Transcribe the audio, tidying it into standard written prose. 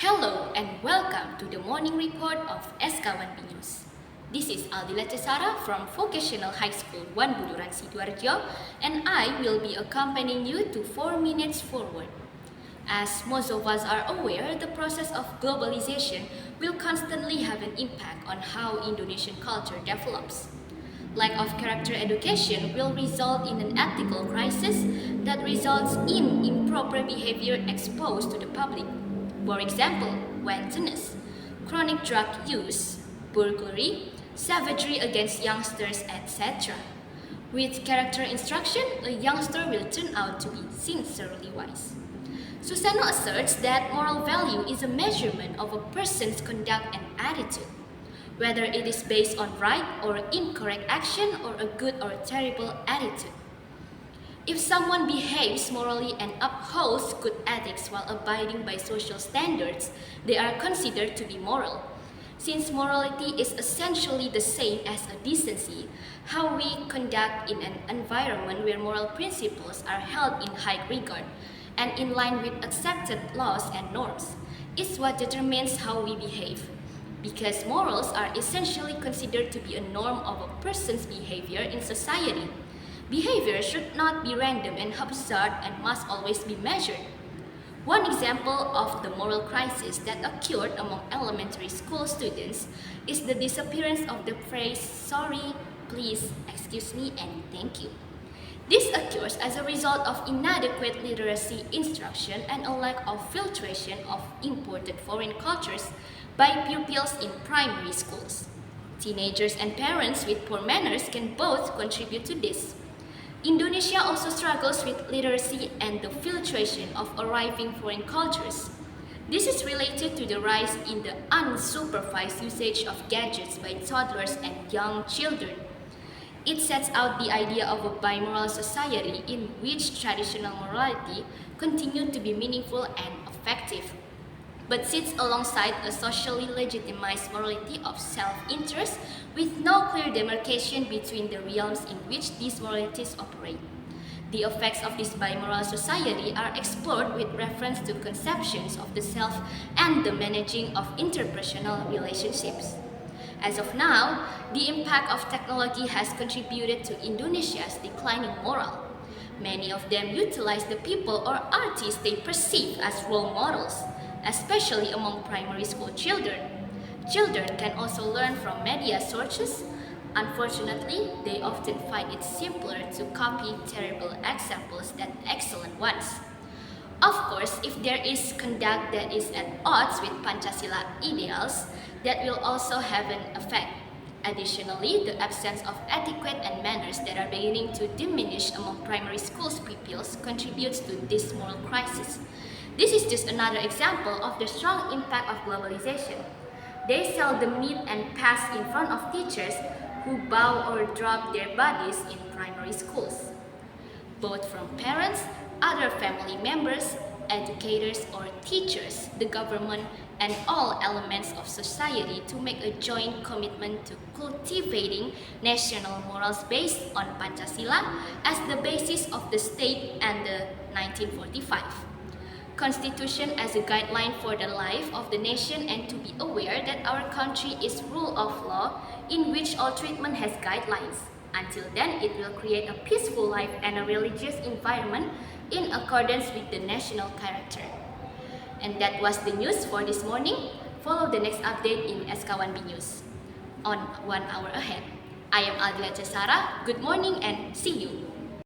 Hello and welcome to the morning report of SKWIII News. This is Aldila Cesara from Vocational High School 1 Buduran Sidoarjo, and I will be accompanying you to 4 minutes forward. As most of us are aware, the process of globalization will constantly have an impact on how Indonesian culture develops. Lack of character education will result in an ethical crisis that results in improper behavior exposed to the public. For example, wantonness, chronic drug use, burglary, savagery against youngsters, etc. With character instruction, a youngster will turn out to be sincerely wise. Susano asserts that moral value is a measurement of a person's conduct and attitude, whether it is based on right or incorrect action or a good or terrible attitude. If someone behaves morally and upholds good ethics while abiding by social standards, they are considered to be moral. Since morality is essentially the same as a decency, how we conduct in an environment where moral principles are held in high regard and in line with accepted laws and norms is what determines how we behave. Because morals are essentially considered to be a norm of a person's behavior in society, behavior should not be random and haphazard and must always be measured. One example of the moral crisis that occurred among elementary school students is the disappearance of the phrase sorry, please, excuse me, and thank you. This occurs as a result of inadequate literacy instruction and a lack of filtration of imported foreign cultures by pupils in primary schools. Teenagers and parents with poor manners can both contribute to this. Indonesia also struggles with literacy and the filtration of arriving foreign cultures. This is related to the rise in the unsupervised usage of gadgets by toddlers and young children. It sets out the idea of a bimoral society in which traditional morality continued to be meaningful and effective, but sits alongside a socially legitimized morality of self-interest with no clear demarcation between the realms in which these moralities operate. The effects of this bimoral society are explored with reference to conceptions of the self and the managing of interpersonal relationships. As of now, the impact of technology has contributed to Indonesia's declining moral. Many of them utilize the people or artists they perceive as role models, especially among primary school children. Children can also learn from media sources. Unfortunately, they often find it simpler to copy terrible examples than excellent ones. Of course, if there is conduct that is at odds with Pancasila ideals, that will also have an effect. Additionally, the absence of etiquette and manners that are beginning to diminish among primary schools pupils contributes to this moral crisis. This is just another example of the strong impact of globalization. They seldom meet and pass in front of teachers who bow or drop their bodies in primary schools. Both from parents, other family members, educators or teachers, the government, and all elements of society to make a joint commitment to cultivating national morals based on Pancasila as the basis of the state and the 1945. Constitution as a guideline for the life of the nation, and to be aware that our country is rule of law in which all treatment has guidelines. Until then, it will create a peaceful life and a religious environment in accordance with the national character. And that was the news for this morning. Follow the next update in SKWIII News on 1 hour ahead. I am Aldila Cesara. Good morning and see you.